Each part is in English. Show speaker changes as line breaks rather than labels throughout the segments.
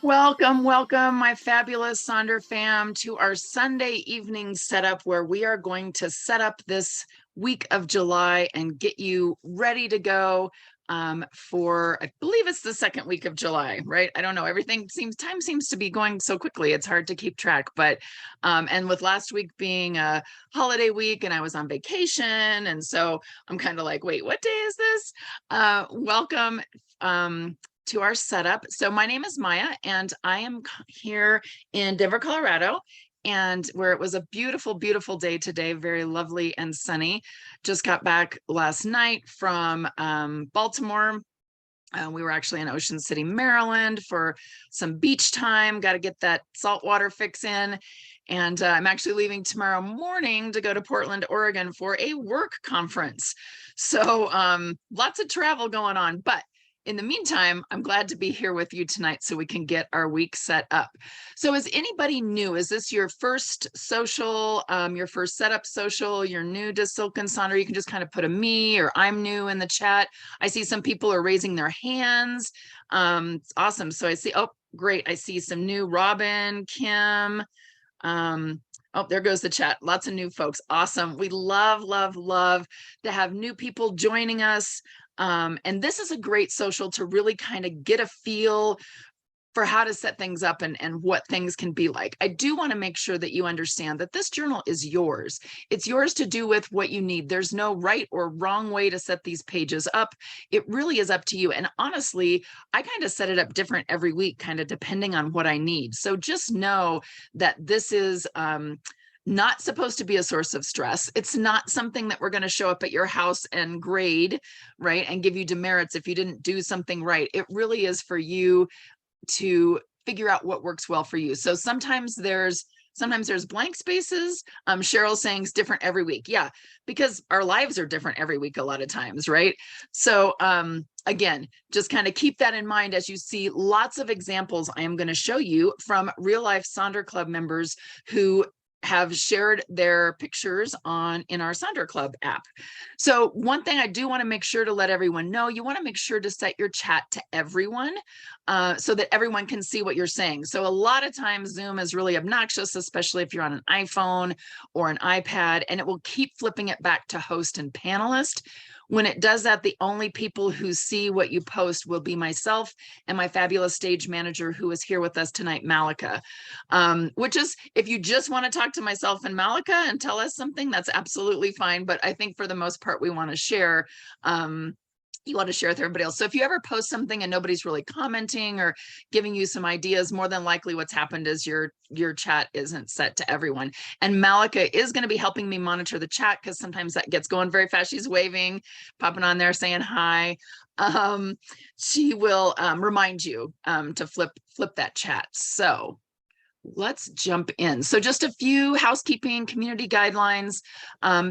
Welcome, welcome, my fabulous Sonder fam, to our Sunday evening setup where we are going to set up this week of July and get you ready to go for, I believe it's the second week of July, right? I don't know. Time seems to be going so quickly. It's hard to keep track, but, and with last week being a holiday week and I was on vacation. And so I'm kind of like, wait, what day is this? Welcome. To our setup. So my name is Maya and I am here in Denver, Colorado, and where it was a beautiful, beautiful day today, very lovely and sunny. Just got back last night from Baltimore. We were actually in Ocean City, Maryland for some beach time. Got to get that saltwater fix in. And I'm actually leaving tomorrow morning to go to Portland, Oregon for a work conference. So lots of travel going on, but in the meantime, I'm glad to be here with you tonight so we can get our week set up. So is anybody new? Is this your first social, your first setup social? You're new to Silk and Sonder? You can just kind of put a me or I'm new in the chat. I see some people are raising their hands. It's awesome. So I see, oh, great. I see some new Robin, Kim. Oh, there goes the chat. Lots of new folks. Awesome. We love, love, love to have new people joining us. And this is a great social to really kind of get a feel for how to set things up and what things can be like. I do want to make sure that you understand that this journal is yours. It's yours to do with what you need. There's no right or wrong way to set these pages up. It really is up to you. And honestly, I kind of set it up different every week, kind of depending on what I need. So just know that this is not supposed to be a source of stress. It's not something that we're going to show up at your house and grade, right, and give you demerits if you didn't do something right. It really is for you to figure out what works well for you. So sometimes there's blank spaces. Cheryl's saying it's different every week. Yeah, because our lives are different every week a lot of times, right? So again, just kind of keep that in mind as you see lots of examples I am going to show you from real life Sonder Club members who have shared their pictures in our Sonder Club app. So one thing I do want to make sure to let everyone know, you want to make sure to set your chat to everyone so that everyone can see what you're saying. So a lot of times Zoom is really obnoxious, especially if you're on an iPhone or an iPad, and it will keep flipping it back to host and panelist. When it does that, the only people who see what you post will be myself and my fabulous stage manager who is here with us tonight, Malika. Which is, if you just want to talk to myself and Malika and tell us something, that's absolutely fine. But I think for the most part, we want to share you want to share with everybody else. So if you ever post something and nobody's really commenting or giving you some ideas, more than likely what's happened is your chat isn't set to everyone. And Malika is going to be helping me monitor the chat because sometimes that gets going very fast. She's waving, popping on there, saying hi. She will remind you to flip that chat. So let's jump in. So just a few housekeeping community guidelines.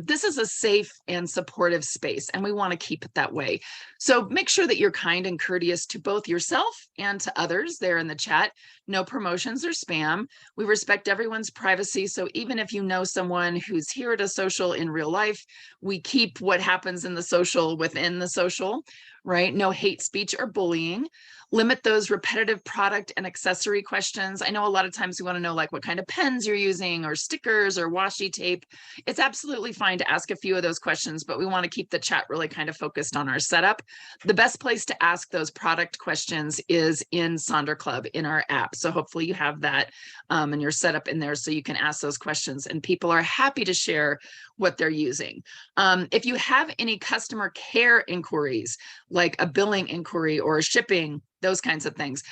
This is a safe and supportive space, and we want to keep it that way. So make sure that you're kind and courteous to both yourself and to others there in the chat. No promotions or spam. We respect everyone's privacy. So even if you know someone who's here at a social in real life, we keep what happens in the social within the social, right? No hate speech or bullying. Limit those repetitive product and accessory questions. I know a lot of times we want to know like what kind of pens you're using or stickers or washi tape. It's absolutely fine to ask a few of those questions, but we want to keep the chat really kind of focused on our setup. The best place to ask those product questions is in Sonder Club in our app. So hopefully you have that and your setup in there so you can ask those questions, and people are happy to share what they're using. If you have any customer care inquiries, like a billing inquiry or a shipping, those kinds of things,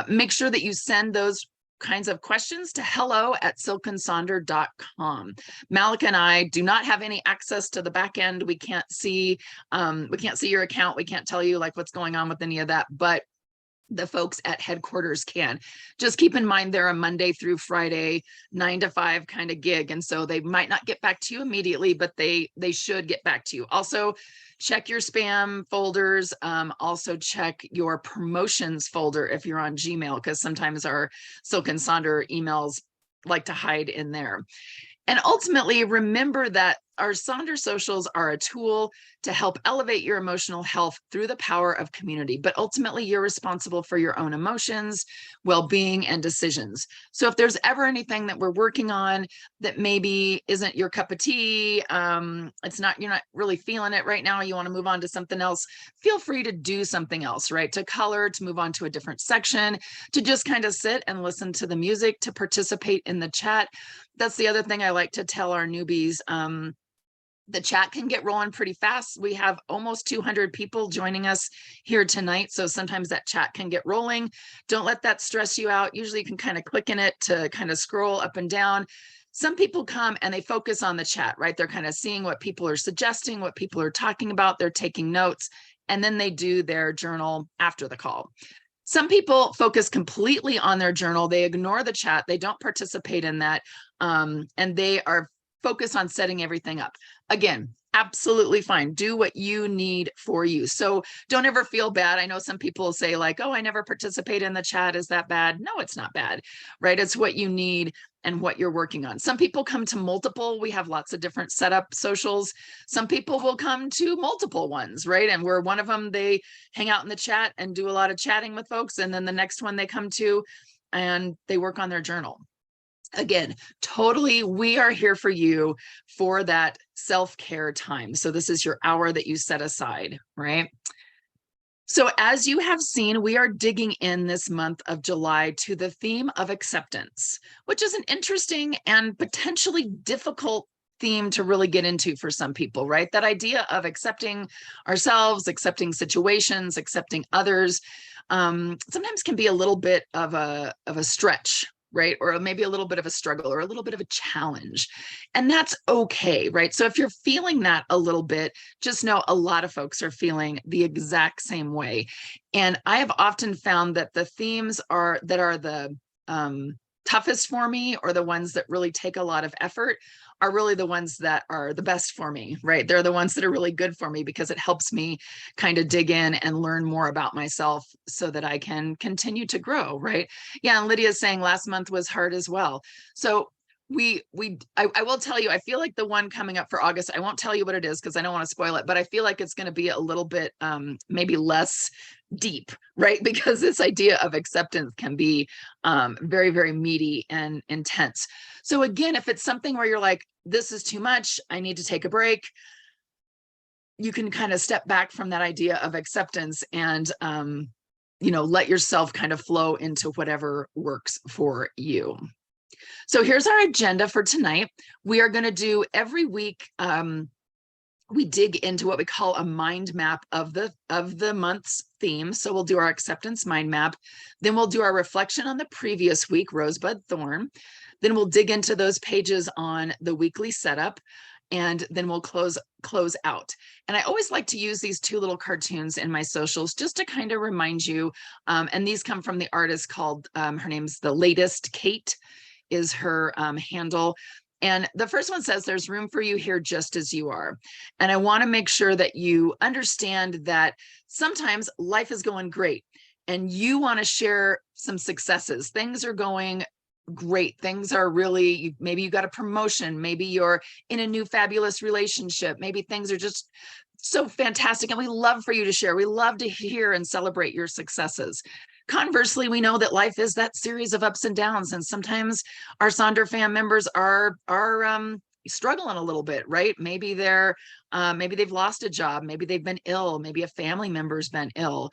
make sure that you send those kinds of questions to hello@silkandsonder.com. Malik and I do not have any access to the back end. We can't see your account. We can't tell you like what's going on with any of that, but the folks at headquarters can. Just keep in mind they're a Monday through Friday 9 to 5 kind of gig, and so they might not get back to you immediately, but they should get back to you. Also check your spam folders. Also check your promotions folder if you're on Gmail, because sometimes our Silk and Sonder emails like to hide in there. And ultimately, remember that our Sonder socials are a tool to help elevate your emotional health through the power of community, but ultimately you're responsible for your own emotions, well-being, and decisions. So if there's ever anything that we're working on that maybe isn't your cup of tea, you're not really feeling it right now, you want to move on to something else, feel free to do something else, right? To color, to move on to a different section, to just kind of sit and listen to the music, to participate in the chat. That's the other thing I like to tell our newbies. The chat can get rolling pretty fast. We have almost 200 people joining us here tonight. So sometimes that chat can get rolling. Don't let that stress you out. Usually you can kind of click in it to kind of scroll up and down. Some people come and they focus on the chat, right? They're kind of seeing what people are suggesting, what people are talking about. They're taking notes, and then they do their journal after the call. Some people focus completely on their journal. They ignore the chat. They don't participate in that. And they are focused on setting everything up. Again, absolutely fine. Do what you need for you. So don't ever feel bad. I know some people say like, oh, I never participate in the chat. Is that bad? No, it's not bad, right? It's what you need and what you're working on. Some people come to multiple. We have lots of different setup socials. Some people will come to multiple ones, right? And where one of them, they hang out in the chat and do a lot of chatting with folks. And then the next one they come to and they work on their journal. Again, totally, we are here for you for that self-care time. So this is your hour that you set aside, right? So as you have seen, we are digging in this month of July to the theme of acceptance, which is an interesting and potentially difficult theme to really get into for some people, right? That idea of accepting ourselves, accepting situations, accepting others, sometimes can be a little bit of a stretch, right? Or maybe a little bit of a struggle or a little bit of a challenge. And that's okay, right? So if you're feeling that a little bit, just know a lot of folks are feeling the exact same way. And I have often found that the themes that are the toughest for me, or the ones that really take a lot of effort, are really the ones that are the best for me, right? They're the ones that are really good for me because it helps me kind of dig in and learn more about myself so that I can continue to grow, right? Yeah, and Lydia's saying last month was hard as well. So I will tell you, I feel like the one coming up for August, I won't tell you what it is because I don't want to spoil it, but I feel like it's going to be a little bit maybe less deep, right? Because this idea of acceptance can be very, very meaty and intense. So again, if it's something where you're like, this is too much, I need to take a break, you can kind of step back from that idea of acceptance and let yourself kind of flow into whatever works for you. So here's our agenda for tonight. We are going to do every week, we dig into what we call a mind map of the month's theme. So we'll do our acceptance mind map. Then we'll do our reflection on the previous week, Rosebud Thorn. Then we'll dig into those pages on the weekly setup, and then we'll close out. And I always like to use these two little cartoons in my socials just to kind of remind you. And these come from the artist called, her name's The Latest Kate is her handle. And the first one says, there's room for you here just as you are. And I want to make sure that you understand that sometimes life is going great and you want to share some successes. Things are going great. Things are really, maybe you got a promotion, maybe you're in a new fabulous relationship, maybe things are just so fantastic and we love for you to share. We love to hear and celebrate your successes. Conversely, we know that life is that series of ups and downs, and sometimes our Sonder fam members are struggling a little bit, right? Maybe maybe they've lost a job, maybe they've been ill, maybe a family member's been ill.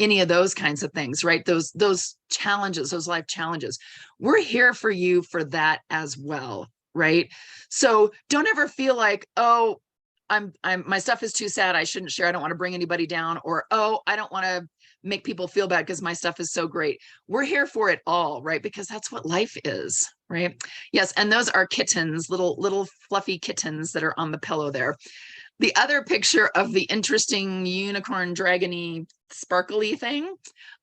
Any of those kinds of things, right? Those challenges, those life challenges. We're here for you for that as well, right? So don't ever feel like, oh, my stuff is too sad, I shouldn't share, I don't want to bring anybody down, or oh, I don't want to make people feel bad because my stuff is so great. We're here for it all, right? Because that's what life is, right? Yes, and those are kittens, little fluffy kittens that are on the pillow there. The other picture of the interesting unicorn dragony sparkly thing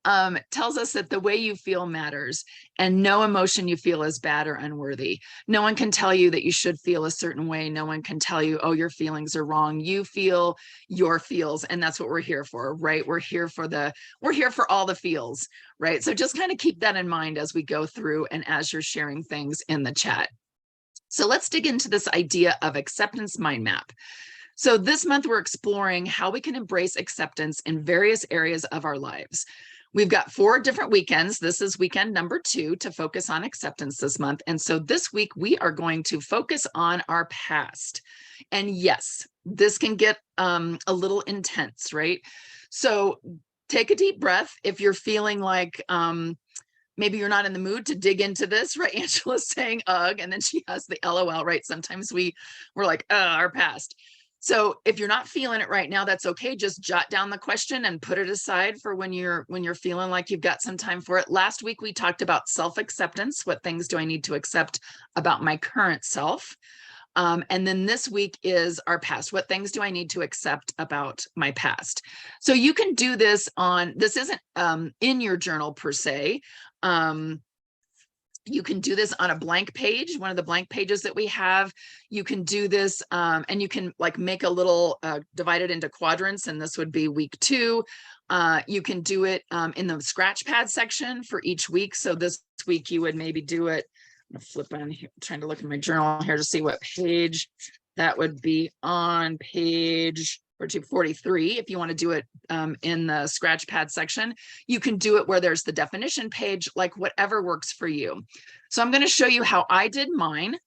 tells us that the way you feel matters, and no emotion you feel is bad or unworthy. No one can tell you that you should feel a certain way. No one can tell you, oh, your feelings are wrong. You feel your feels, and that's what we're here for, right? We're here for all the feels, right? So just kind of keep that in mind as we go through and as you're sharing things in the chat. So let's dig into this idea of acceptance mind map. So this month we're exploring how we can embrace acceptance in various areas of our lives. We've got 4 different weekends. This is weekend number 2 to focus on acceptance this month. And so this week we are going to focus on our past. And yes, this can get a little intense, right? So take a deep breath if you're feeling like maybe you're not in the mood to dig into this, right? Angela's saying ugh, and then she has the LOL, right? Sometimes we're like, our past. So if you're not feeling it right now, that's okay. Just jot down the question and put it aside for when you're feeling like you've got some time for it. Last week we talked about self-acceptance. What things do I need to accept about my current self? And then this week is our past. What things do I need to accept about my past? So you can do this on, this isn't in your journal per se. You can do this on a blank page, one of the blank pages that we have. You can do this and you can like make a little, divide it into quadrants, and this would be week 2. You can do it in the scratch pad section for each week. So this week you would maybe do it, I'm gonna flip on here, trying to look in my journal here to see what page that would be on. Page 43. If you want to do it in the scratch pad section, you can do it where there's the definition page, like whatever works for you. So I'm going to show you how I did mine.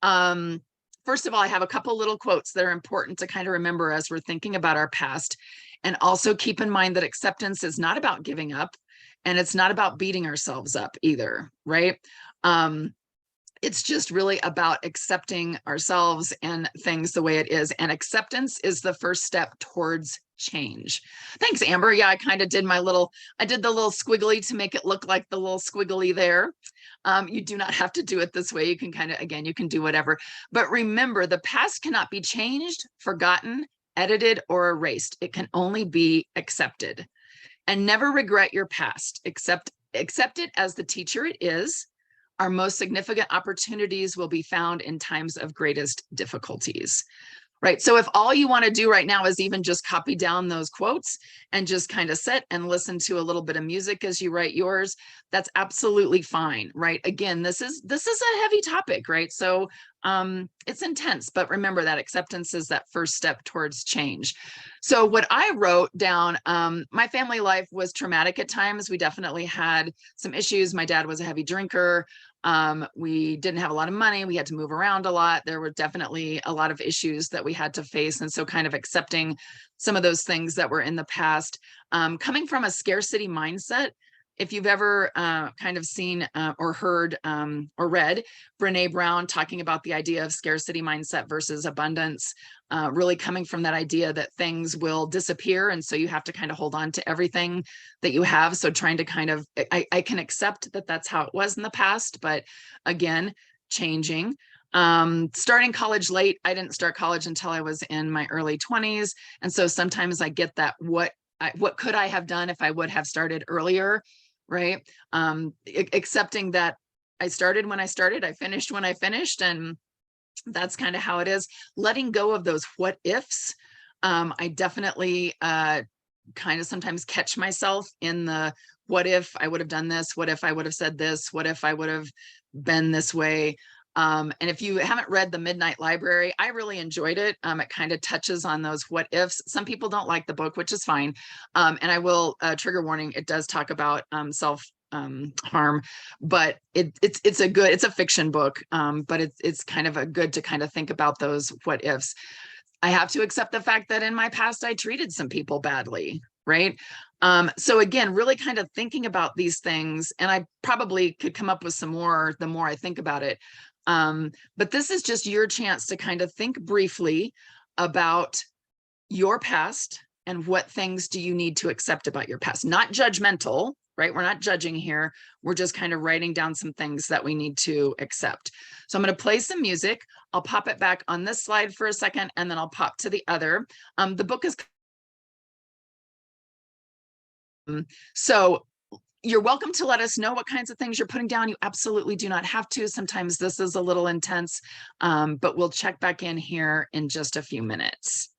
First of all, I have a couple little quotes that are important to kind of remember as we're thinking about our past. And also keep in mind that acceptance is not about giving up, and it's not about beating ourselves up either, right? It's just really about accepting ourselves and things the way it is. And acceptance is the first step towards change. Thanks, Amber. Yeah, I kind of did I did the little squiggly to make it look like the little squiggly there. You do not have to do it this way. You can kind of, again, you can do whatever. But remember, the past cannot be changed, forgotten, edited, or erased. It can only be accepted. And never regret your past. Accept it as the teacher it is. Our most significant opportunities will be found in times of greatest difficulties, right? So if all you want to do right now is even just copy down those quotes and just kind of sit and listen to a little bit of music as you write yours, that's absolutely fine, right? Again, this is a heavy topic, right? So it's intense, but remember that acceptance is that first step towards change. So what I wrote down, my family life was traumatic at times. We definitely had some issues. My dad was a heavy drinker. We didn't have a lot of money. We had to move around a lot. There were definitely a lot of issues that we had to face. And so kind of accepting some of those things that were in the past, coming from a scarcity mindset. If you've ever kind of seen or heard or read Brene Brown talking about the idea of scarcity mindset versus abundance, really coming from that idea that things will disappear. And so you have to kind of hold on to everything that you have. So trying to kind of, I can accept that that's how it was in the past, but again, changing. Starting college late, I didn't start college until I was in my early 20s. And so sometimes I get that, what could I have done if I would have started earlier, right? Accepting that I started when I started, I finished when I finished, and that's kind of how it is. Letting go of those what ifs. I definitely kind of sometimes catch myself in the what if I would have done this, what if I would have said this, what if I would have been this way. And if you haven't read The Midnight Library, I really enjoyed it. It kind of touches on those what ifs. Some people don't like the book, which is fine. And I will, trigger warning, it does talk about self harm, but it's a fiction book, but it's kind of a good to kind of think about those what ifs. I have to accept the fact that in my past I treated some people badly, right? So again, really kind of thinking about these things, and I probably could come up with some more the more I think about it. But this is just your chance to kind of think briefly about your past and what things do you need to accept about your past. Not judgmental, right? We're not judging here. We're just kind of writing down some things that we need to accept. So I'm going to play some music. I'll pop it back on this slide for a second, and then I'll pop to the other. The book is so you're welcome to let us know what kinds of things you're putting down. You absolutely do not have to. Sometimes this is a little intense, but we'll check back in here in just a few minutes.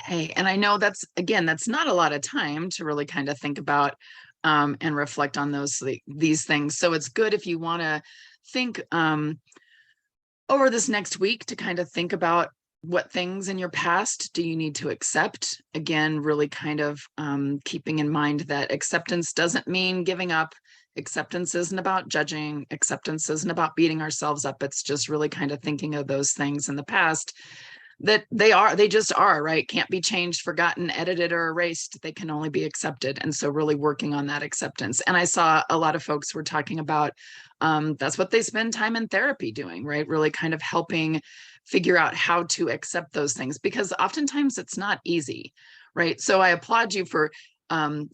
Okay. And I know that's, again, that's not a lot of time to really kind of think about and reflect on these things. So it's good if you want to think over this next week to kind of think about what things in your past do you need to accept. Again, really kind of keeping in mind that acceptance doesn't mean giving up. Acceptance isn't about judging. Acceptance isn't about beating ourselves up. It's just really kind of thinking of those things in the past that they just are, right? Can't be changed, forgotten, edited, or erased. They can only be accepted. And so really working on that acceptance. And I saw a lot of folks were talking about that's what they spend time in therapy doing, right? Really kind of helping figure out how to accept those things, because oftentimes it's not easy, right? So I applaud you for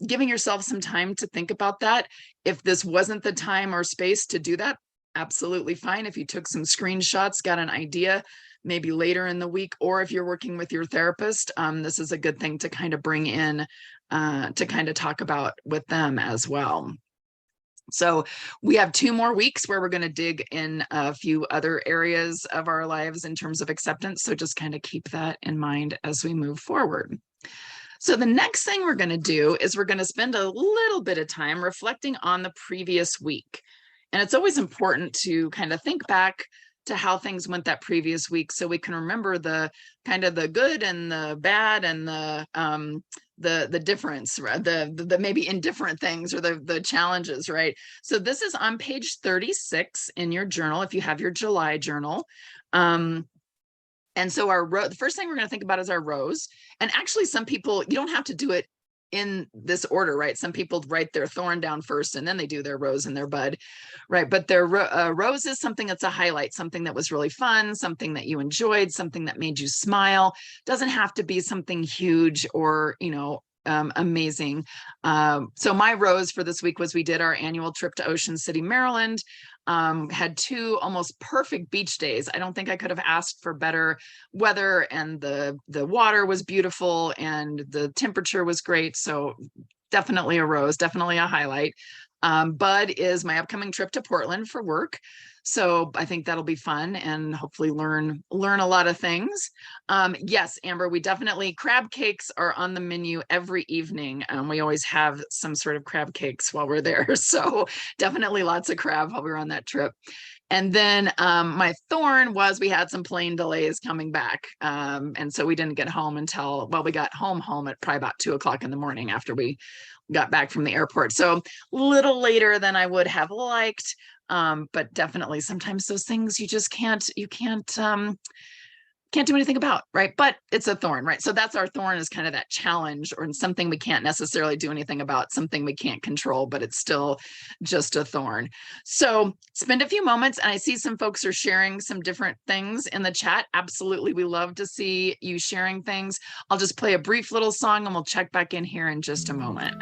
giving yourself some time to think about that. If this wasn't the time or space to do that, absolutely fine. If you took some screenshots, got an idea, maybe later in the week, or if you're working with your therapist, this is a good thing to kind of bring in to kind of talk about with them as well. So we have 2 more weeks where we're going to dig in a few other areas of our lives in terms of acceptance. So just kind of keep that in mind as we move forward. So the next thing we're going to do is we're going to spend a little bit of time reflecting on the previous week. And it's always important to kind of think back to how things went that previous week so we can remember the kind of the good and the bad and the difference, the maybe indifferent things or the challenges, right? So this is on page 36 in your journal if you have your July journal. And so the first thing we're going to think about is our rows. And actually, some people, you don't have to do it in this order, right? Some people write their thorn down first and then they do their rose and their bud, right? But their rose is something that's a highlight, something that was really fun, something that you enjoyed, something that made you smile. Doesn't have to be something huge or, amazing. So my rose for this week was we did our annual trip to Ocean City, Maryland. Had 2 almost perfect beach days. I don't think I could have asked for better weather, and the water was beautiful and the temperature was great. So definitely a rose, definitely a highlight. Bud is my upcoming trip to Portland for work. So I think that'll be fun and hopefully learn a lot of things. Yes, Amber, we definitely, crab cakes are on the menu every evening. We always have some sort of crab cakes while we're there. So definitely lots of crab while we were on that trip. And then my thorn was we had some plane delays coming back. And so we didn't get home until, well, we got home at probably about 2 o'clock in the morning after we got back from the airport. So a little later than I would have liked. But definitely sometimes those things you just can't do anything about, right? But it's a thorn, right? So that's our thorn, is kind of that challenge or something we can't necessarily do anything about, something we can't control, but it's still just a thorn. So spend a few moments, and I see some folks are sharing some different things in the chat. Absolutely. We love to see you sharing things. I'll just play a brief little song and we'll check back in here in just a moment.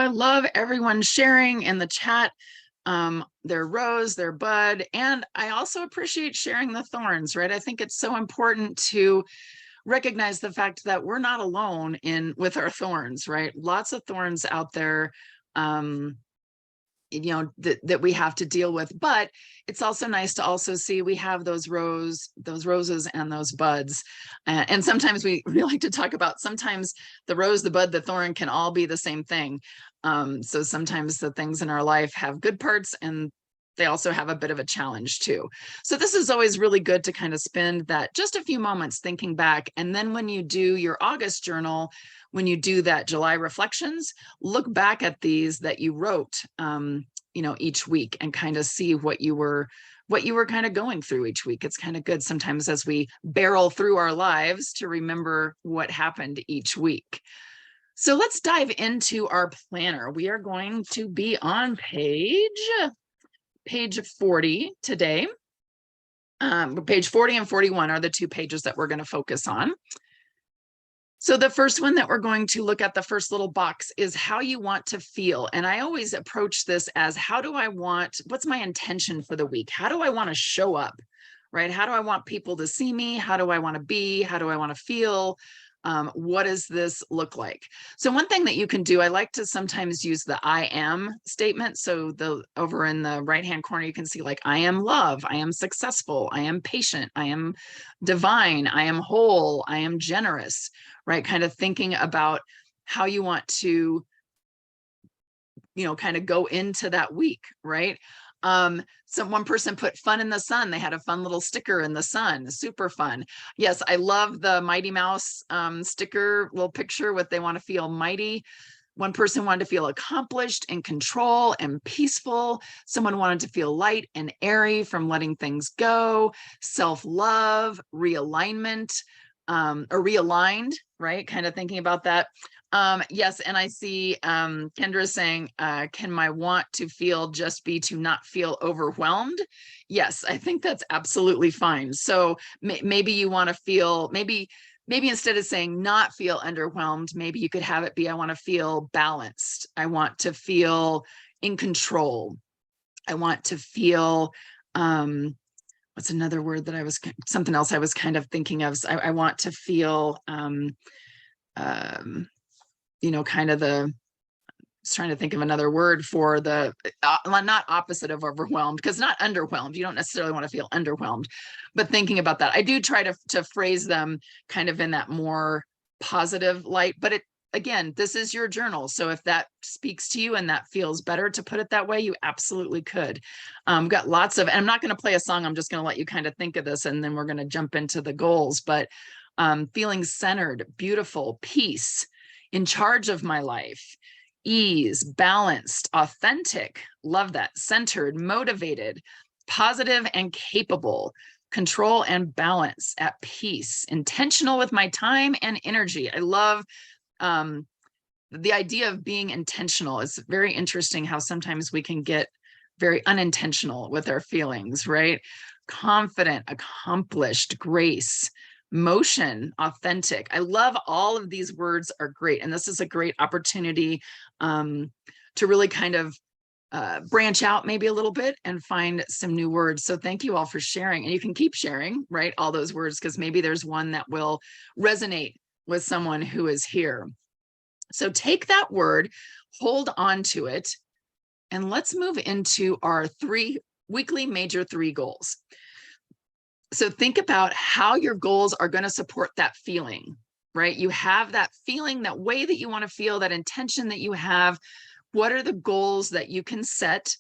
I love everyone sharing in the chat their rose, their bud, and I also appreciate sharing the thorns, right? I think it's so important to recognize the fact that we're not alone with our thorns, right? Lots of thorns out there, that we have to deal with, but it's also nice to also see we have those roses and those buds. And sometimes we like to talk about, sometimes the rose, the bud, the thorn can all be the same thing. So sometimes the things in our life have good parts and they also have a bit of a challenge too. So this is always really good to kind of spend that just a few moments thinking back. And then when you do your August journal, when you do that July reflections, look back at these that you wrote, each week and kind of see what you were kind of going through each week. It's kind of good sometimes as we barrel through our lives to remember what happened each week. So let's dive into our planner. We are going to be on page 40 today. Page 40 and 41 are the two pages that we're going to focus on. So the first one that we're going to look at, the first little box, is how you want to feel. And I always approach this as, what's my intention for the week? How do I want to show up, right? How do I want people to see me? How do I want to be? How do I want to feel? What does this look like? So one thing that you can do, I like to sometimes use the I am statement. So over in the right-hand corner, you can see like, I am love, I am successful, I am patient, I am divine, I am whole, I am generous, right? Kind of thinking about how you want to, kind of go into that week, right? One person put fun in the sun. They had a fun little sticker in the sun, super fun. Yes, I love the Mighty Mouse sticker, little picture with they want to feel mighty. One person wanted to feel accomplished, in control, and peaceful. Someone wanted to feel light and airy from letting things go, self-love, realignment, or realigned, right? Kind of thinking about that. Yes, and I see Kendra saying, can my want to feel just be to not feel overwhelmed? Yes, I think that's absolutely fine. So maybe you want to feel, maybe instead of saying not feel underwhelmed, maybe you could have it be, I want to feel balanced. I want to feel in control. I want to feel, what's another word that something else I was kind of thinking of. I want to feel, kind of I was trying to think of another word for the, not opposite of overwhelmed, because not underwhelmed. You don't necessarily want to feel underwhelmed, but thinking about that. I do try to phrase them kind of in that more positive light, but again, this is your journal. So if that speaks to you and that feels better to put it that way, you absolutely could. Got lots of, and I'm not going to play a song. I'm just going to let you kind of think of this, and then we're going to jump into the goals, but feeling centered, beautiful, peace, in charge of my life, ease, balanced, authentic, love that, centered, motivated, positive and capable, control and balance, at peace, intentional with my time and energy. I love the idea of being intentional. It's very interesting how sometimes we can get very unintentional with our feelings, right? Confident, accomplished, grace, motion, authentic. I love all of these words are great. And this is a great opportunity to really kind of branch out maybe a little bit and find some new words. So thank you all for sharing, and you can keep sharing, right? All those words, because maybe there's one that will resonate with someone who is here. So take that word, hold on to it, and let's move into our weekly major 3 goals. So think about how your goals are going to support that feeling, right? You have that feeling, that way that you want to feel, that intention that you have. What are the goals that you can set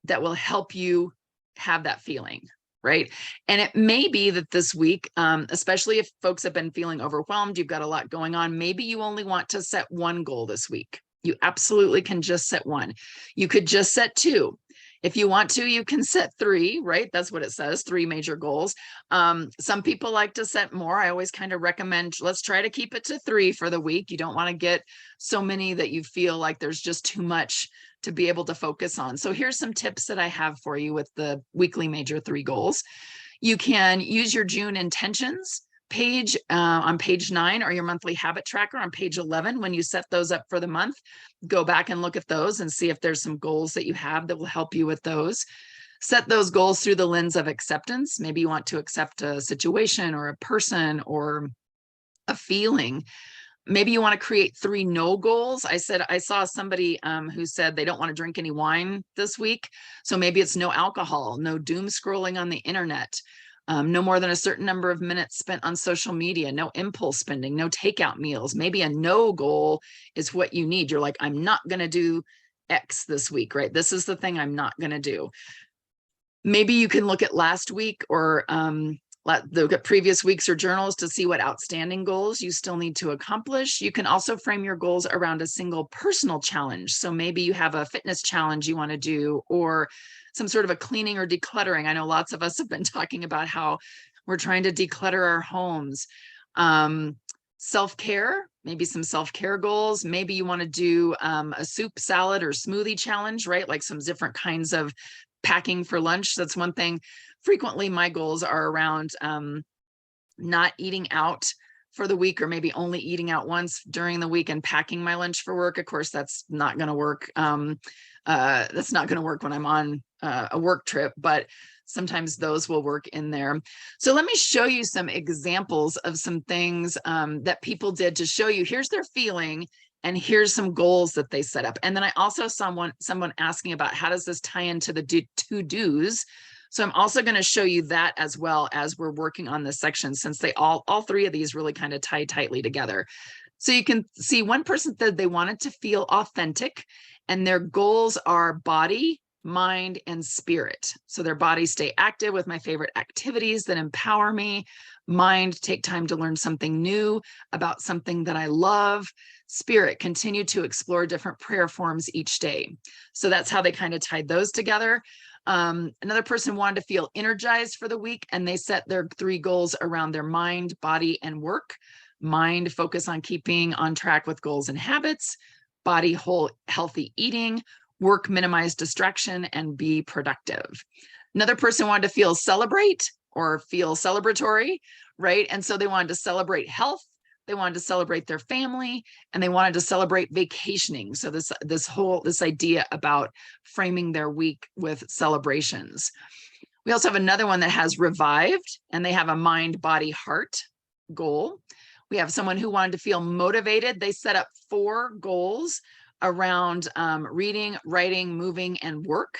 that will help you have that feeling, right? And it may be that this week, especially if folks have been feeling overwhelmed, you've got a lot going on, maybe you only want to set 1 goal this week. You absolutely can just set 1. You could just set 2. If you want to, you can set 3, right? That's what it says, 3 major goals. Some people like to set more. I always kind of recommend, let's try to keep it to 3 for the week. You don't want to get so many that you feel like there's just too much to be able to focus on. So here's some tips that I have for you with the weekly major 3 goals. You can use your June intentions on page 9 are your monthly habit tracker. On page 11, when you set those up for the month, go back and look at those and see if there's some goals that you have that will help you with those. Set those goals through the lens of acceptance. Maybe you want to accept a situation or a person or a feeling. Maybe you want to create 3 no goals. I saw somebody who said they don't want to drink any wine this week. So maybe it's no alcohol, no doom scrolling on the internet, no more than a certain number of minutes spent on social media, no impulse spending, no takeout meals. Maybe a no goal is what you need. You're like, I'm not going to do X this week, right? This is the thing I'm not going to do. Maybe you can look at last week or look at previous weeks or journals to see what outstanding goals you still need to accomplish. You can also frame your goals around a single personal challenge. So maybe you have a fitness challenge you want to do, or some sort of a cleaning or decluttering. I know lots of us have been talking about how we're trying to declutter our homes. Self-care, maybe some self-care goals. Maybe you want to do a soup, salad, or smoothie challenge, right? Like some different kinds of packing for lunch. That's one thing. Frequently, my goals are around not eating out for the week, or maybe only eating out once during the week and packing my lunch for work. Of course, that's not going to work. That's not going to work when I'm on a work trip, but sometimes those will work in there. So let me show you some examples of some things that people did to show you, here's their feeling, and here's some goals that they set up. And then I also saw someone asking about how does this tie into the to-dos. So I'm also going to show you that as well as we're working on this section, since they all 3 of these really kind of tie tightly together. So you can see one person said they wanted to feel authentic, and their goals are body, mind, and spirit. So their body, stay active with my favorite activities that empower me. Mind, take time to learn something new about something that I love. Spirit, continue to explore different prayer forms each day. So that's how they kind of tied those together. Another person wanted to feel energized for the week, and they set their 3 goals around their mind, body, and work. Mind, focus on keeping on track with goals and habits. Body, whole, healthy eating. Work, minimize distraction and be productive. Another person wanted to feel celebrate or feel celebratory, right? And so they wanted to celebrate health. They wanted to celebrate their family, and they wanted to celebrate vacationing. So this idea about framing their week with celebrations. We also have another one that has revived, and they have a mind, body, heart goal. We have someone who wanted to feel motivated. They set up 4 goals around reading, writing, moving, and work.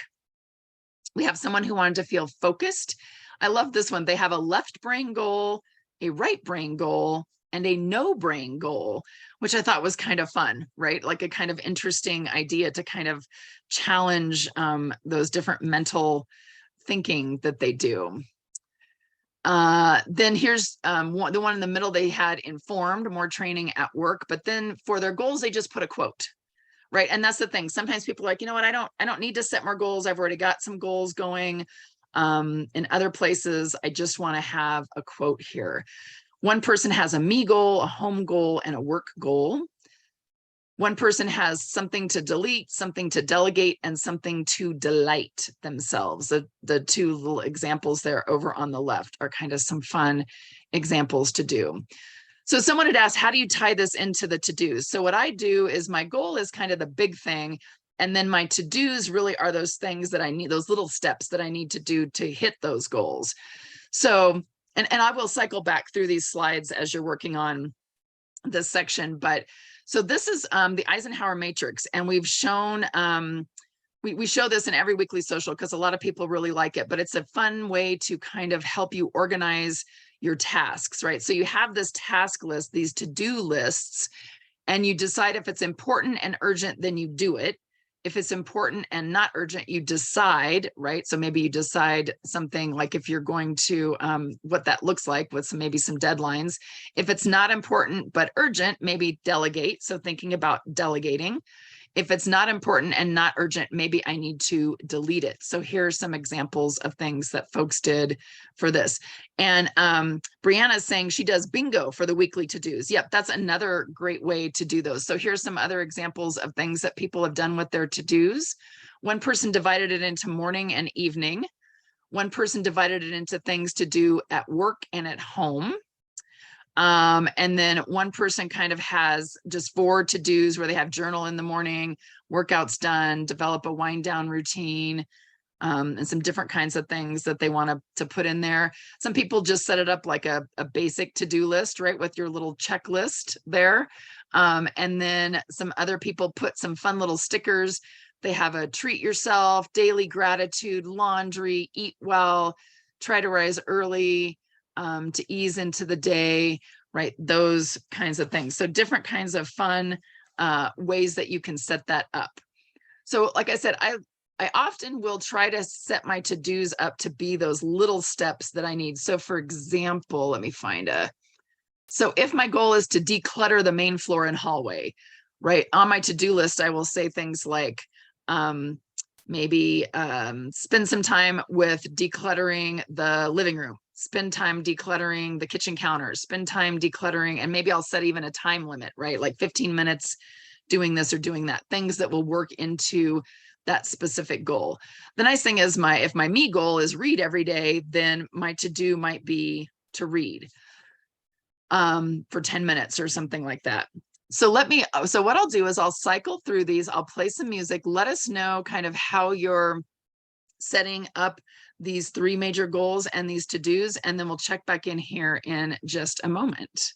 We have someone who wanted to feel focused. I love this one. They have a left brain goal, a right brain goal, and a no brain goal, which I thought was kind of fun, right? Like a kind of interesting idea to kind of challenge those different mental thinking that they do. Then here's the one in the middle. They had informed, more training at work, but then for their goals, they just put a quote, right? And that's the thing. Sometimes people are like, you know what, I don't need to set more goals. I've already got some goals going. In other places, I just want to have a quote here. One person has a me goal, a home goal, and a work goal. One person has something to delete, something to delegate, and something to delight themselves. The 2 little examples there over on the left are kind of some fun examples to do. So someone had asked, how do you tie this into the to-dos? So what I do is my goal is kind of the big thing. And then my to-dos really are those things that I need, those little steps that I need to do to hit those goals. So, and I will cycle back through these slides as you're working on this section. But so this is the Eisenhower matrix. And we've shown, we show this in every weekly social because a lot of people really like it, but it's a fun way to kind of help you organize your tasks, right? So you have this task list, these to-do lists, and you decide if it's important and urgent, then you do it. If it's important and not urgent, you decide, right? So maybe you decide something like if you're going to, what that looks like with maybe some deadlines. If it's not important but urgent, maybe delegate. So thinking about delegating. If it's not important and not urgent, maybe I need to delete it. So here are some examples of things that folks did for this. And Brianna is saying she does bingo for the weekly to-dos. Yep, that's another great way to do those. So here's some other examples of things that people have done with their to-dos. One person divided it into morning and evening. One person divided it into things to do at work and at home. And then one person kind of has just 4 to-dos where they have journal in the morning, workouts done, develop a wind down routine, and some different kinds of things that they want to put in there. Some people just set it up like a basic to-do list, right, with your little checklist there. And then some other people put some fun little stickers. They have a treat yourself, daily gratitude, laundry, eat well, try to rise early, to ease into the day, right? Those kinds of things. So different kinds of fun ways that you can set that up. So like I said, I often will try to set my to-dos up to be those little steps that I need. So for example, let me find so if my goal is to declutter the main floor and hallway, right, on my to-do list, I will say things like, maybe spend some time with decluttering the living room, spend time decluttering the kitchen counters, spend time decluttering, and maybe I'll set even a time limit, right? Like 15 minutes doing this or doing that, things that will work into that specific goal. The nice thing is if my me goal is read every day, then my to-do might be to read for 10 minutes or something like that. So what I'll do is I'll cycle through these, I'll play some music, let us know kind of how you're setting up these 3 major goals and these to-dos, and then we'll check back in here in just a moment.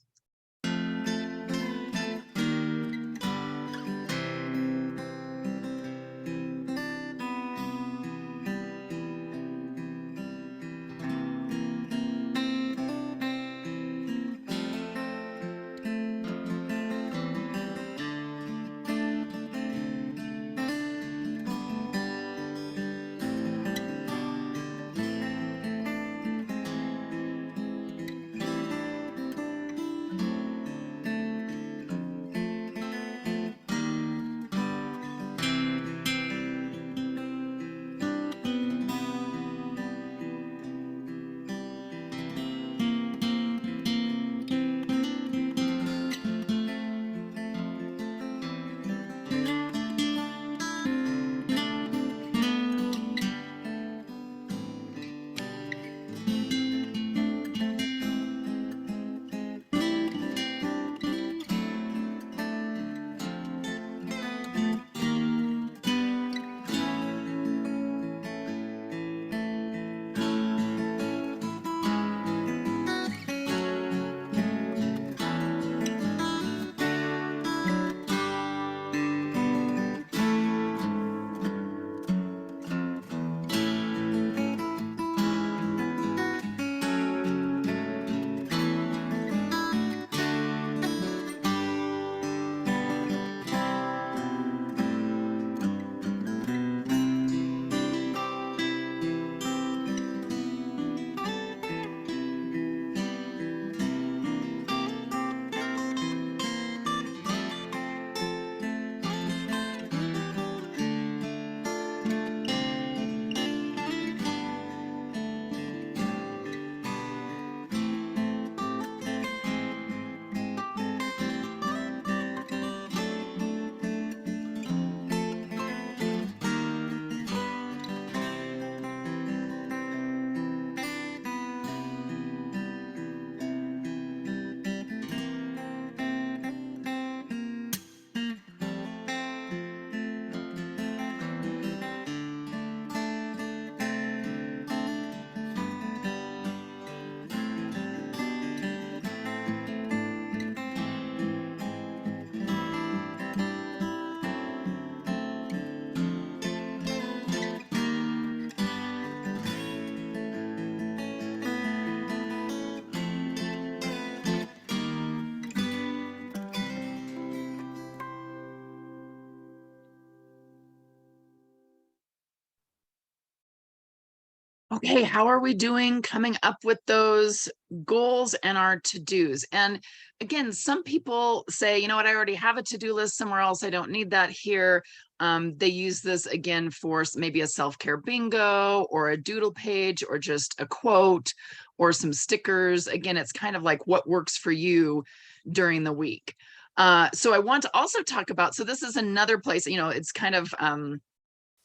Okay, how are we doing coming up with those goals and our to-dos? And again, some people say, you know what, I already have a to-do list somewhere else. I don't need that here. They use this again for maybe a self-care bingo or a doodle page or just a quote or some stickers. Again, it's kind of like what works for you during the week. So I want to also talk about, so this is another place, you know, it's kind of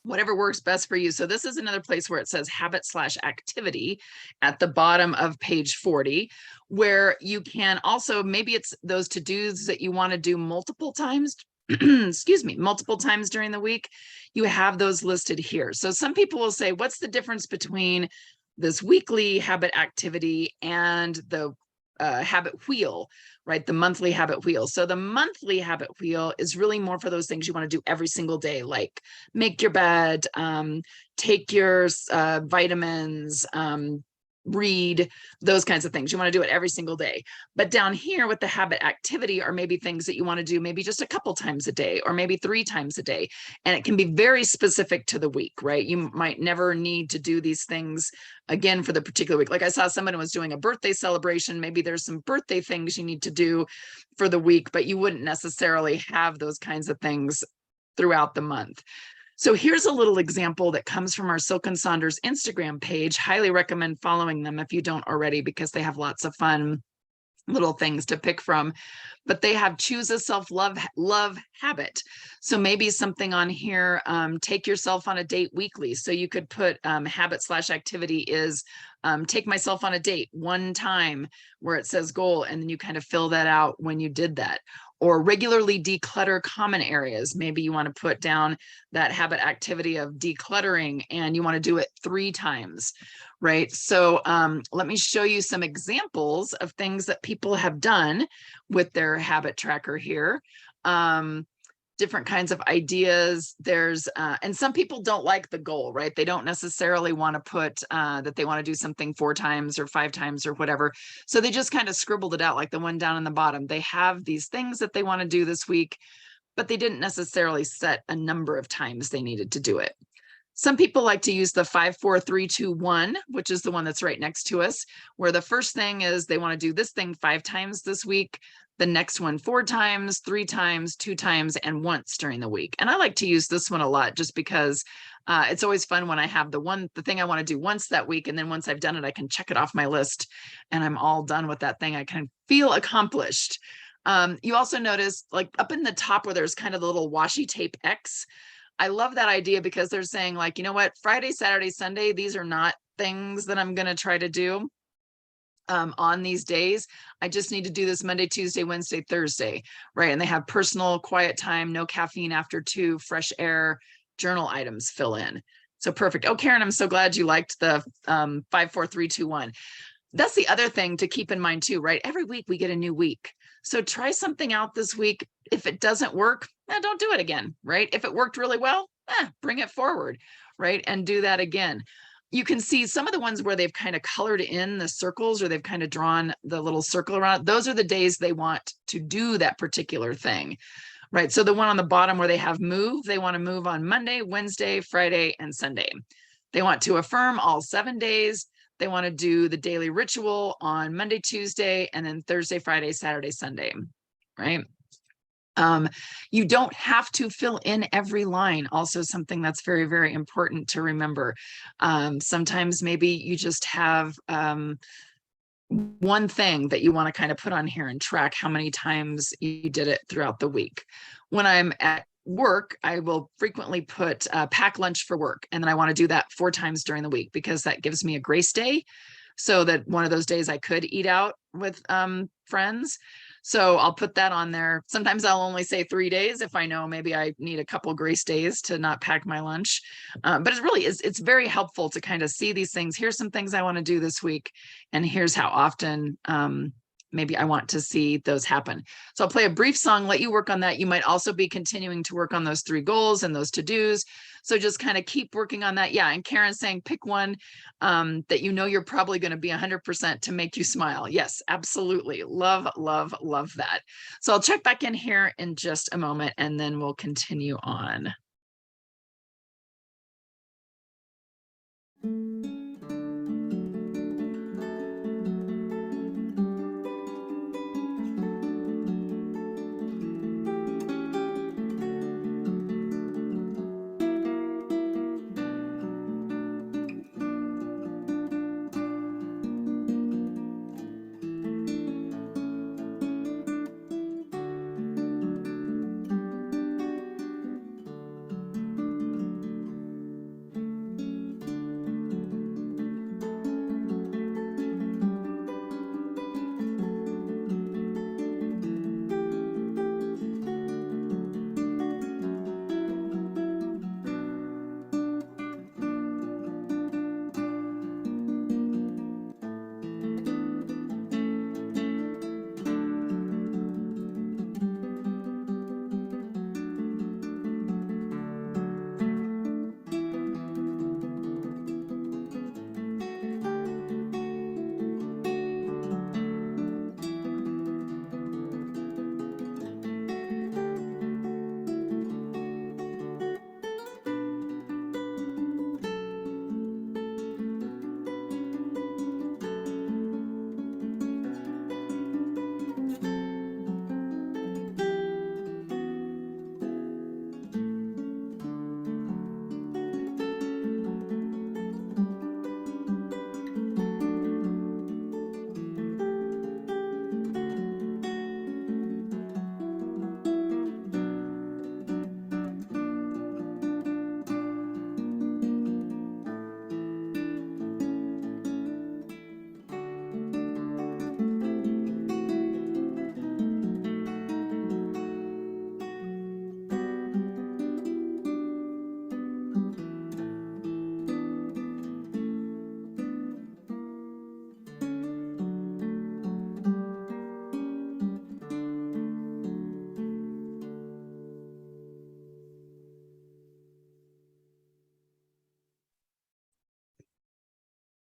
whatever works best for you. So this is another place where it says habit/activity at the bottom of page 40, where you can also, maybe it's those to-dos that you want to do multiple times, excuse me, multiple times during the week. You have those listed here. So some people will say, what's the difference between this weekly habit activity and the habit wheel, right? The monthly habit wheel. So the monthly habit wheel is really more for those things you want to do every single day, like make your bed, take your vitamins, read, those kinds of things. You want to do it every single day. But down here with the habit activity are maybe things that you want to do maybe just a couple times a day, or maybe 3 times a day. And it can be very specific to the week, right? You might never need to do these things again for the particular week. Like I saw someone was doing a birthday celebration. Maybe there's some birthday things you need to do for the week, but you wouldn't necessarily have those kinds of things throughout the month. So here's a little example that comes from our Silk and Sonders Instagram page. Highly recommend following them if you don't already, because they have lots of fun little things to pick from. But they have choose a self-love habit. So maybe something on here, take yourself on a date weekly. So you could put habit/activity is take myself on a date one time, where it says goal, and then you kind of fill that out when you did that. Or regularly declutter common areas. Maybe you want to put down that habit activity of decluttering, and you want to do it 3 times, right? So let me show you some examples of things that people have done with their habit tracker here. Different kinds of ideas. There's, and some people don't like the goal, right? They don't necessarily want to put that they want to do something 4 times or 5 times or whatever. So they just kind of scribbled it out, like the one down in the bottom. They have these things that they want to do this week, but they didn't necessarily set a number of times they needed to do it. Some people like to use the 5, 4, 3, 2, 1, which is the one that's right next to us, where the first thing is they want to do this thing 5 times this week, the next one 4 times, 3 times, 2 times, and once during the week. And I like to use this one a lot just because it's always fun when I have the thing I want to do once that week, and then once I've done it, I can check it off my list and I'm all done with that thing. I can feel accomplished. You also notice, like up in the top where there's kind of the little washi tape X, I love that idea, because they're saying, like, you know what, Friday, Saturday, Sunday, these are not things that I'm going to try to do on these days. I just need to do this Monday, Tuesday, Wednesday, Thursday, right? And they have personal quiet time, no caffeine after 2, fresh air, journal items fill in. So perfect. Oh, Karen, I'm so glad you liked the 5, 4, 3, 2, 1. That's the other thing to keep in mind too, right? Every week we get a new week. So try something out this week. If it doesn't work, don't do it again, right? If it worked really well, bring it forward, right? And do that again. You can see some of the ones where they've kind of colored in the circles, or they've kind of drawn the little circle around. Those are the days they want to do that particular thing, right? So the one on the bottom where they have move, they want to move on Monday, Wednesday, Friday, and Sunday. They want to affirm all 7 days. They want to do the daily ritual on Monday, Tuesday, and then Thursday, Friday, Saturday, Sunday, right? You don't have to fill in every line. Also something that's very, very important to remember. Sometimes maybe you just have one thing that you want to kind of put on here and track how many times you did it throughout the week. When I'm at work, I will frequently put pack lunch for work. And then I want to do that 4 times during the week, because that gives me a grace day, so that one of those days I could eat out with friends. So I'll put that on there. Sometimes I'll only say 3 days if I know maybe I need a couple grace days to not pack my lunch. But it really is, it's very helpful to kind of see these things. Here's some things I want to do this week, and here's how often maybe I want to see those happen. So I'll play a brief song, let you work on that. You might also be continuing to work on those 3 goals and those to-dos. So just kind of keep working on that. Yeah, and Karen's saying pick one that you know you're probably going to be 100% to make you smile. Yes, absolutely. Love, love, love that. So I'll check back in here in just a moment, and then we'll continue on.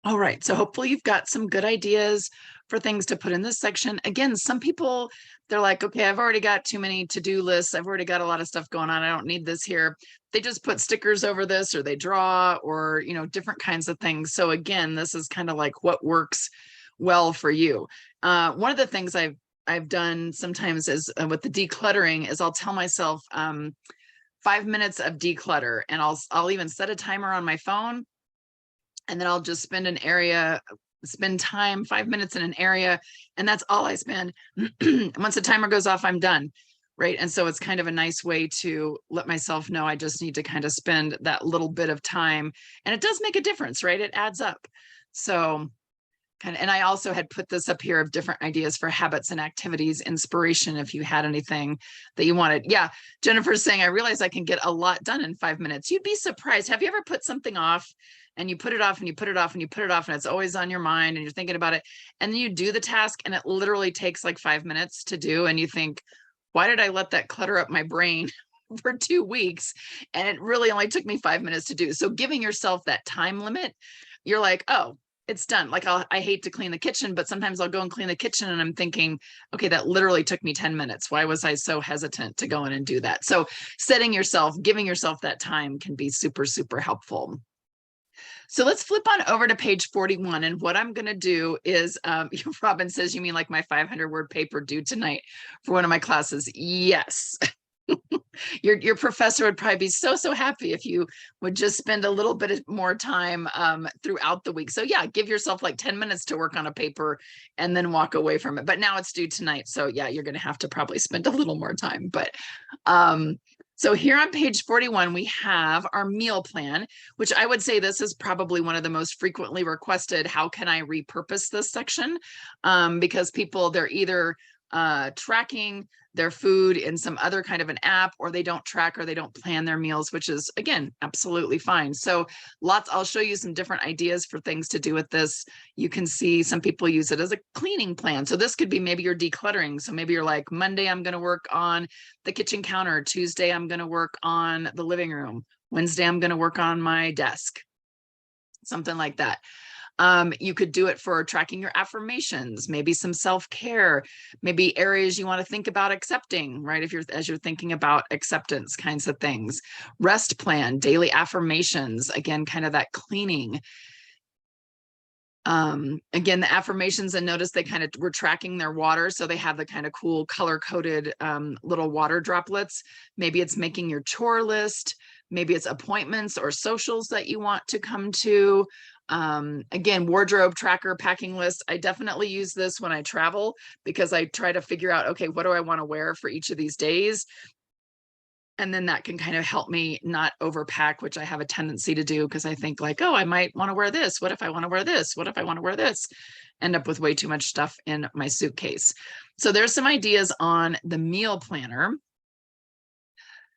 All right, so hopefully you've got some good ideas for things to put in this section. Again, some people, they're like, okay, I've already got too many to-do lists. I've already got a lot of stuff going on. I don't need this here. They just put stickers over this, or they draw, or, you know, different kinds of things. So again, this is kind of like what works well for you. One of the things I've done sometimes is with the decluttering is I'll tell myself 5 minutes of declutter, and I'll even set a timer on my phone, and then I'll just spend time 5 minutes in an area, and that's all I spend. Once the timer goes off, I'm done. Right. And so it's kind of a nice way to let myself know I just need to kind of spend that little bit of time. And it does make a difference, right? It adds up. So and I also had put this up here of different ideas for habits and activities, inspiration, if you had anything that you wanted. Yeah, Jennifer's saying, I realize I can get a lot done in 5 minutes. You'd be surprised. Have you ever put something off, and you put it off and you put it off and you put it off, and it's always on your mind and you're thinking about it, and then you do the task and it literally takes like 5 minutes to do, and you think, why did I let that clutter up my brain for 2 weeks? And it really only took me 5 minutes to do. So giving yourself that time limit, you're like, oh, it's done. Like I hate to clean the kitchen, but sometimes I'll go and clean the kitchen and I'm thinking, okay, that literally took me 10 minutes. Why was I so hesitant to go in and do that? So giving yourself that time can be super, super helpful. So let's flip on over to page 41. And what I'm going to do is, Robin says, you mean like my 500-word paper due tonight for one of my classes? Yes. Your professor would probably be so happy if you would just spend a little bit more time throughout the week. So yeah, give yourself like 10 minutes to work on a paper and then walk away from it. But now it's due tonight. So yeah, you're going to have to probably spend a little more time. But so here on page 41, we have our meal plan, which I would say this is probably one of the most frequently requested. How can I repurpose this section? Because people, they're either tracking their food in some other kind of an app, or they don't track or they don't plan their meals, which is, again, absolutely fine. So I'll show you some different ideas for things to do with this. You can see some people use it as a cleaning plan. So this could be maybe you're decluttering. So maybe you're like, Monday, I'm going to work on the kitchen counter. Tuesday, I'm going to work on the living room. Wednesday, I'm going to work on my desk. Something like that. You could do it for tracking your affirmations, maybe some self-care, maybe areas you want to think about accepting, right? As you're thinking about acceptance kinds of things. Rest plan, daily affirmations, again, kind of that cleaning. Again, the affirmations, and notice they kind of were tracking their water. So they have the kind of cool color-coded little water droplets. Maybe it's making your chore list. Maybe it's appointments or socials that you want to come to. Again, wardrobe tracker, packing list. I definitely use this when I travel because I try to figure out, okay, what do I want to wear for each of these days? And then that can kind of help me not overpack, which I have a tendency to do because I think like, oh, I might want to wear this. What if I want to wear this? What if I want to wear this? End up with way too much stuff in my suitcase. So there's some ideas on the meal planner.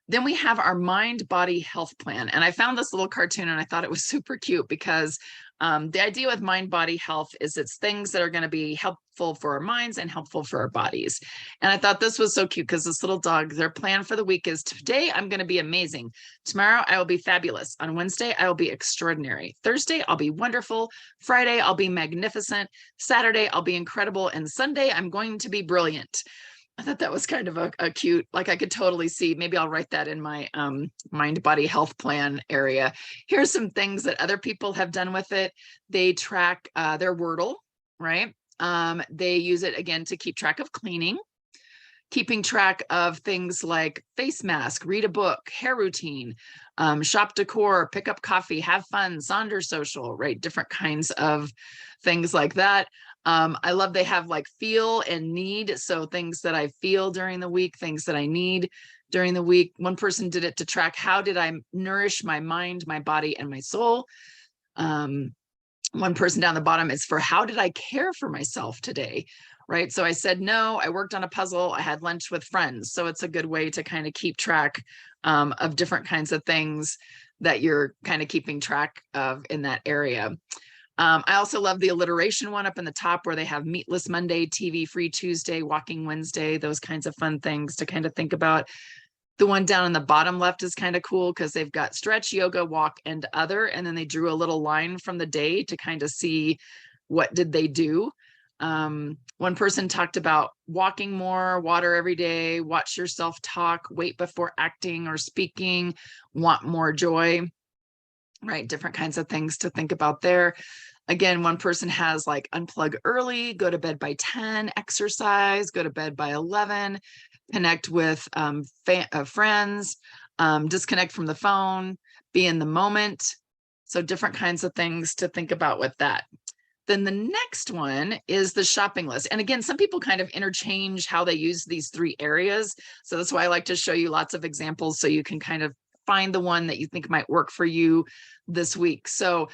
Then we have our mind body health plan. And I found this little cartoon and I thought it was super cute because the idea with mind body health is it's things that are going to be helpful for our minds and helpful for our bodies. And I thought this was so cute because this little dog, their plan for the week is today I'm going to be amazing. Tomorrow I will be fabulous. On Wednesday, I will be extraordinary. Thursday, I'll be wonderful. Friday, I'll be magnificent. Saturday, I'll be incredible. And Sunday, I'm going to be brilliant. I thought that was kind of a cute, like I could totally see, maybe I'll write that in my mind body health plan area. Here's some things that other people have done with it. They track their Wordle, right? They use it again to keep track of cleaning, keeping track of things like face mask, read a book, hair routine, shop decor, pick up coffee, have fun, Sonder Social, right? Different kinds of things like that. I love they have like feel and need. So things that I feel during the week, things that I need during the week. One person did it to track how did I nourish my mind, my body, and my soul. One person down the bottom is for how did I care for myself today? Right. So I said, no, I worked on a puzzle. I had lunch with friends. So it's a good way to kind of keep track of different kinds of things that you're kind of keeping track of in that area. I also love the alliteration one up in the top where they have meatless Monday, TV free Tuesday, walking Wednesday, those kinds of fun things to kind of think about. The one down in the bottom left is kind of cool because they've got stretch, yoga, walk, and other. And then they drew a little line from the day to kind of see what did they do. One person talked about walking more, water every day, watch yourself talk, wait before acting or speaking, want more joy, right? Different kinds of things to think about there. Again, one person has like unplug early, go to bed by 10, exercise, go to bed by 11, connect with friends, disconnect from the phone, be in the moment. So different kinds of things to think about with that. Then the next one is the shopping list. And again, some people kind of interchange how they use these three areas. So that's why I like to show you lots of examples so you can kind of find the one that you think might work for you this week. So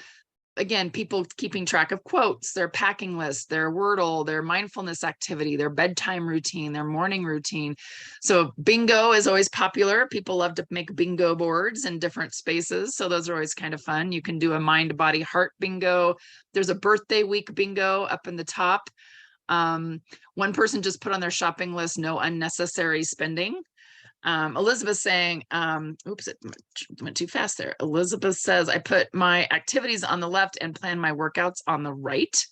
again, people keeping track of quotes, their packing list, their Wordle, their mindfulness activity, their bedtime routine, their morning routine. So bingo is always popular. People love to make bingo boards in different spaces. So those are always kind of fun. You can do a mind, body, heart bingo. There's a birthday week bingo up in the top. One person just put on their shopping list, no unnecessary spending. Elizabeth saying, oops, it went too fast there. Elizabeth says, I put my activities on the left and plan my workouts on the right.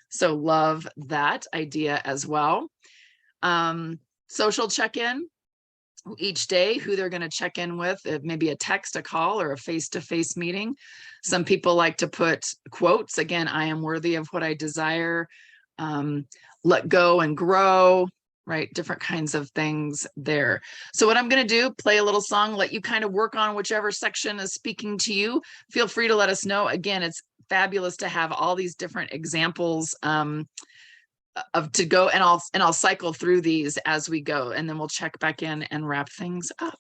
So love that idea as well. Social check-in each day, who they're going to check in with, maybe a text, a call, or a face-to-face meeting. Some people like to put quotes. Again, I am worthy of what I desire. Let go and grow. Right? Different kinds of things there. So what I'm going to do, play a little song, let you kind of work on whichever section is speaking to you. Feel free to let us know. Again, it's fabulous to have all these different examples of to go, and I'll cycle through these as we go, and then we'll check back in and wrap things up.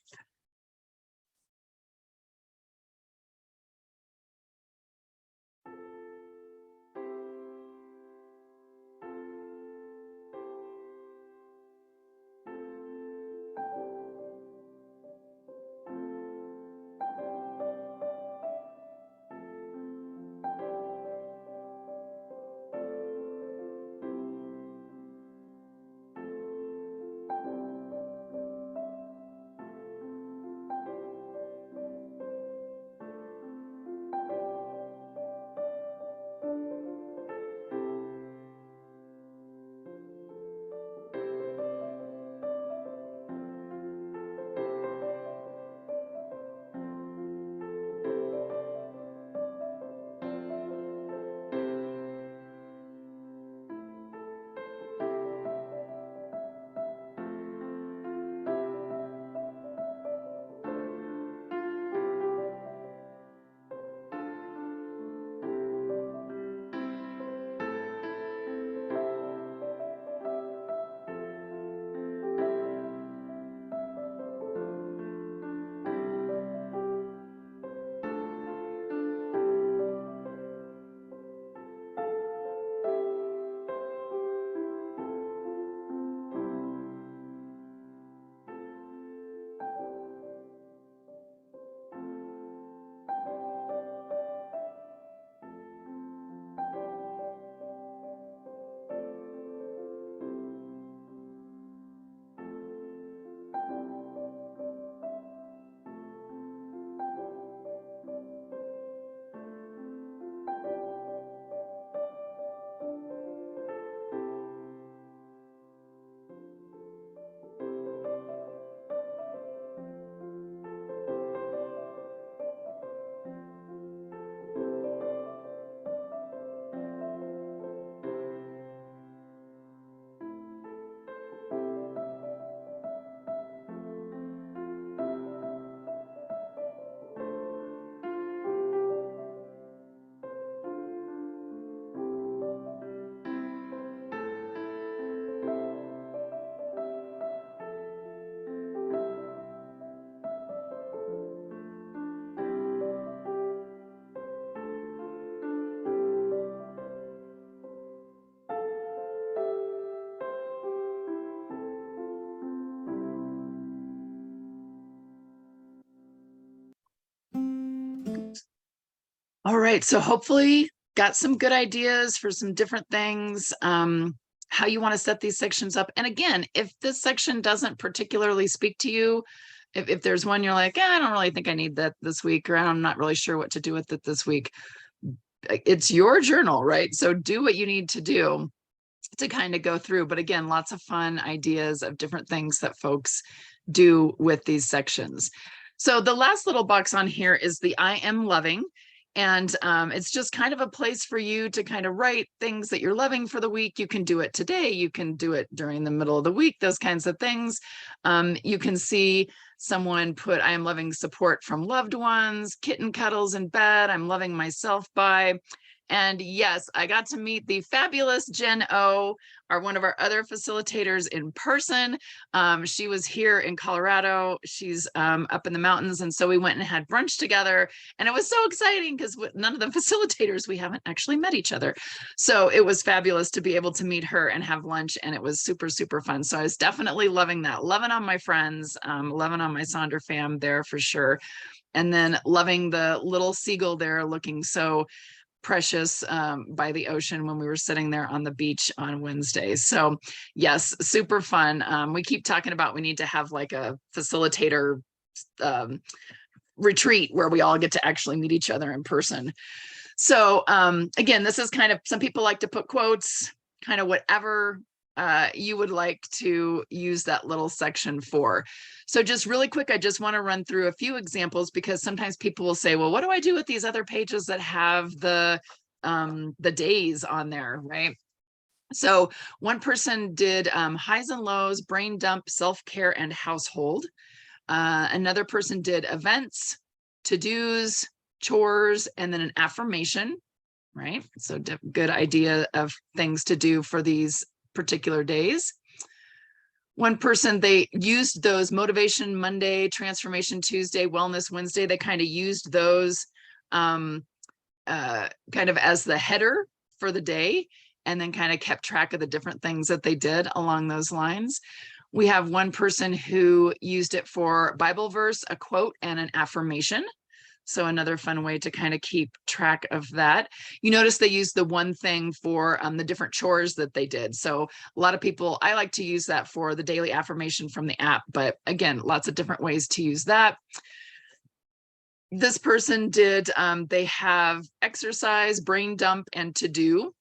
All right, so hopefully got some good ideas for some different things, how you want to set these sections up. And again, if this section doesn't particularly speak to you, If there's one you're like, I don't really think I need that this week, or I'm not really sure what to do with it this week, it's your journal, right? So do what you need to do to kind of go through. But again, lots of fun ideas of different things that folks do with these sections. So the last little box on here is the I am loving. And it's just kind of a place for you to kind of write things that you're loving for the week. You can do it today. You can do it during the middle of the week, those kinds of things. You can see someone put, I am loving support from loved ones, kitten cuddles in bed, I'm loving myself by. And yes, I got to meet the fabulous Jen O, one of our other facilitators, in person. She was here in Colorado. She's up in the mountains. And so we went and had brunch together. And it was so exciting because none of the facilitators, we haven't actually met each other. So it was fabulous to be able to meet her and have lunch. And it was super, super fun. So I was definitely loving that. Loving on my friends, loving on my Sonder fam there for sure. And then loving the little seagull there looking so precious by the ocean when we were sitting there on the beach on Wednesday. So yes, super fun. We keep talking about we need to have like a facilitator retreat where we all get to actually meet each other in person. So again, this is kind of, some people like to put quotes, kind of whatever you would like to use that little section for. So just really quick, I just want to run through a few examples because sometimes people will say, well, what do I do with these other pages that have the days on there, right? So one person did highs and lows, brain dump, self-care, and household. Another person did events, to-dos, chores, and then an affirmation, right? So good idea of things to do for these particular days. One person, they used those Motivation Monday, Transformation Tuesday, Wellness Wednesday. They kind of used those kind of as the header for the day, and then kind of kept track of the different things that they did along those lines. We have one person who used it for Bible verse, a quote, and an affirmation. So another fun way to kind of keep track of that. You notice they used the one thing for the different chores that they did. So a lot of people, I like to use that for the daily affirmation from the app, but again, lots of different ways to use that. This person did, they have exercise, brain dump, and to do.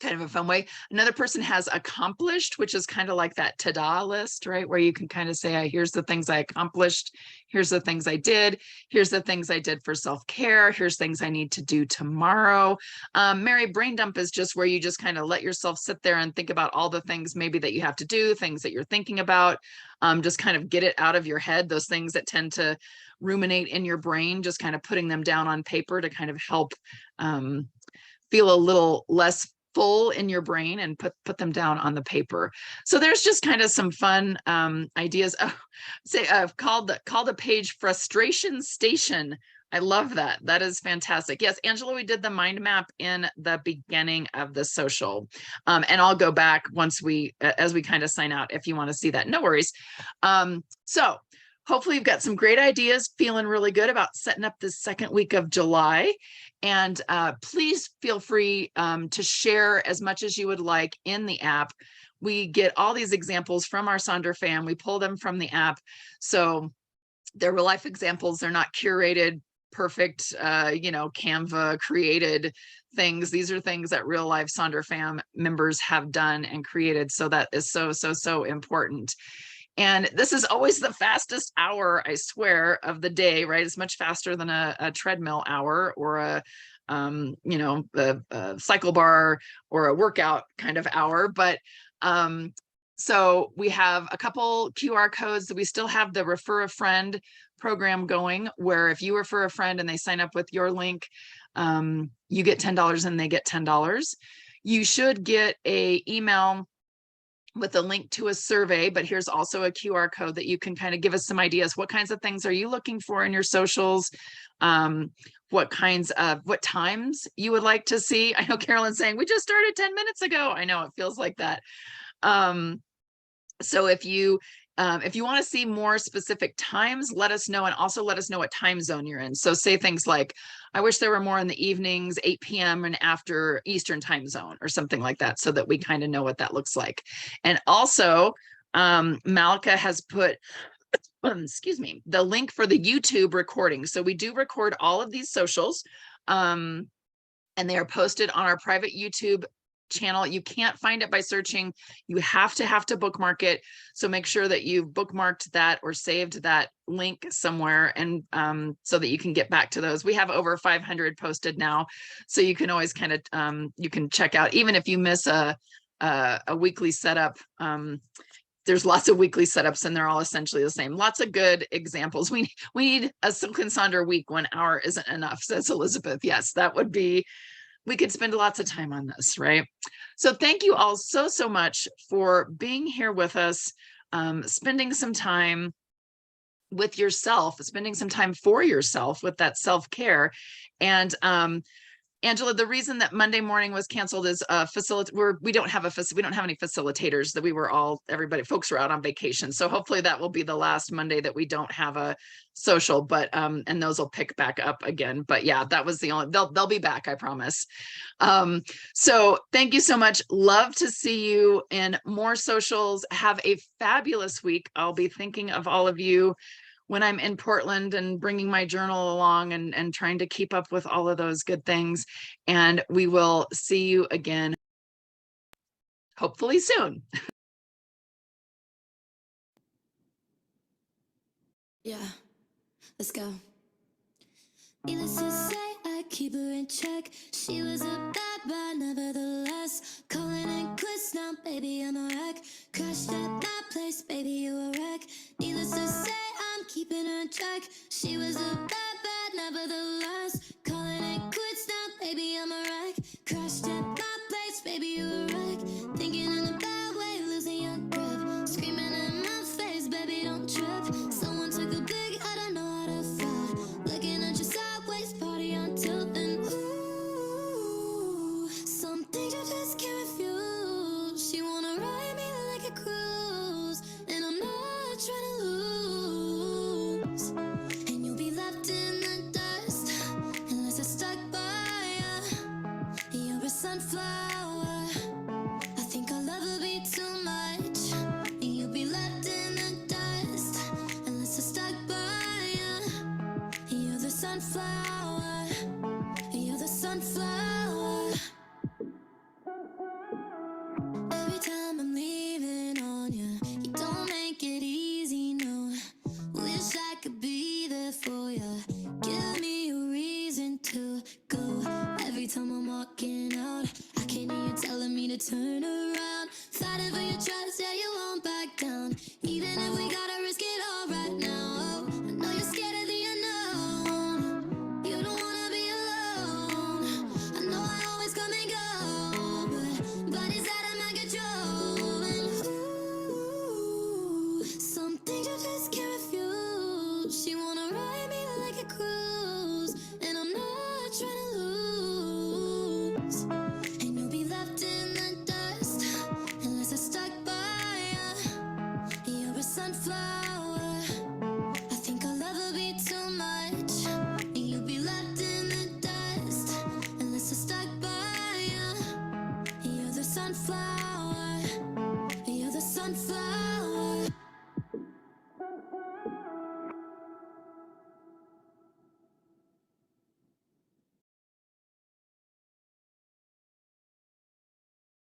Kind of a fun way. Another person has accomplished, which is kind of like that ta-da list, right? Where you can kind of say, here's the things I accomplished. Here's the things I did. Here's the things I did for self-care. Here's things I need to do tomorrow. Mary, brain dump is just where you just kind of let yourself sit there and think about all the things maybe that you have to do, things that you're thinking about, just kind of get it out of your head. Those things that tend to ruminate in your brain, just kind of putting them down on paper to kind of help feel a little less full in your brain, and put them down on the paper. So there's just kind of some fun ideas. Say I've called the page Frustration Station. I love that. That is fantastic. Yes, Angela, we did the mind map in the beginning of the social. And I'll go back once as we kind of sign out if you want to see that. No worries. So hopefully you've got some great ideas, feeling really good about setting up this second week of July. And please feel free to share as much as you would like in the app. We get all these examples from our Sonder fam. We pull them from the app. So they're real life examples. They're not curated, perfect, Canva created things. These are things that real life Sonder fam members have done and created. So that is so, so, so important. And this is always the fastest hour, I swear, of the day, right? It's much faster than a treadmill hour or a cycle bar or a workout kind of hour. But so we have a couple QR codes that we still have the refer a friend program going, where if you refer a friend and they sign up with your link, you get $10 and they get $10. You should get an email with a link to a survey, but here's also a QR code that you can kind of give us some ideas. What kinds of things are you looking for in your socials? What times you would like to see? I know Carolyn's saying, we just started 10 minutes ago. I know it feels like that. So if you want to see more specific times, let us know, and also let us know what time zone you're in. So say things like, I wish there were more in the evenings, 8 p.m. and after Eastern time zone, or something like that, so that we kind of know what that looks like. And also, Malika has put excuse me, the link for the YouTube recording. So we do record all of these socials, and they are posted on our private YouTube channel. You can't find it by searching. You have to bookmark it. So make sure that you've bookmarked that or saved that link somewhere, and so that you can get back to those. We have over 500 posted now, so you can always kind of you can check out, even if you miss a weekly setup. There's lots of weekly setups and they're all essentially the same. Lots of good examples. We need a Silk and Sonder week when hour isn't enough, says Elizabeth. Yes, that would be, we could spend lots of time on this, right? So thank you all so much for being here with us, spending some time with yourself, spending some time for yourself with that self-care. And Angela, the reason that Monday morning was canceled is we don't have any facilitators. That we were folks were out on vacation. So hopefully that will be the last Monday that we don't have a social, but and those will pick back up again. But yeah, that was the only, they'll be back, I promise. So thank you so much. Love to see you in more socials. Have a fabulous week. I'll be thinking of all of you when I'm in Portland and bringing my journal along and trying to keep up with all of those good things. And we will see you again, hopefully soon.
Yeah, let's go. Needless to say, I keep her in check. She was a bad boy, nevertheless. Calling it quits now, baby, I'm a wreck. Crashed at my place, baby, you a wreck. Needless to say, I'm keeping her in check. She was a bad, nevertheless. Calling it quits now, baby, I'm a wreck. Crashed at my place, baby, you a wreck. Thinking in a bad way, losing your grip. Screaming in my face, baby, don't trip. Someone took a big, I don't know how to fall. Looking at you sideways, party on tilt, and ooh, some things you just can't refuse. She wanna ride me like a cruise, and I'm not trying to lose. And you'll be left in the dust unless I stuck by you. You're a sunflower. I think I'll love her be too much. And you'll be left in the dust unless I stuck by you. You're the sunflower. You're the sunflower. Every time I'm leaving on you, you don't make it easy, no. Wish I could be there for you. Give me a reason to go. Every time I'm walking out, I can hear you telling me to turn around. Fighting for your trust, yeah, you won't back down. Even if we gotta risk it all right now. I know you're scared of the unknown. You don't wanna be alone. I know I always come and go, but it's out of my control. And ooh, some things you just can't refuse. She wanna ride me like a cruise, and I'm not trying to lose. And you'll be left in the dust unless I stuck by you. You're a sunflower. I think I'll love her be too much. And you'll be left in the dust unless I stuck by you. You're the sunflower. You're the sunflower.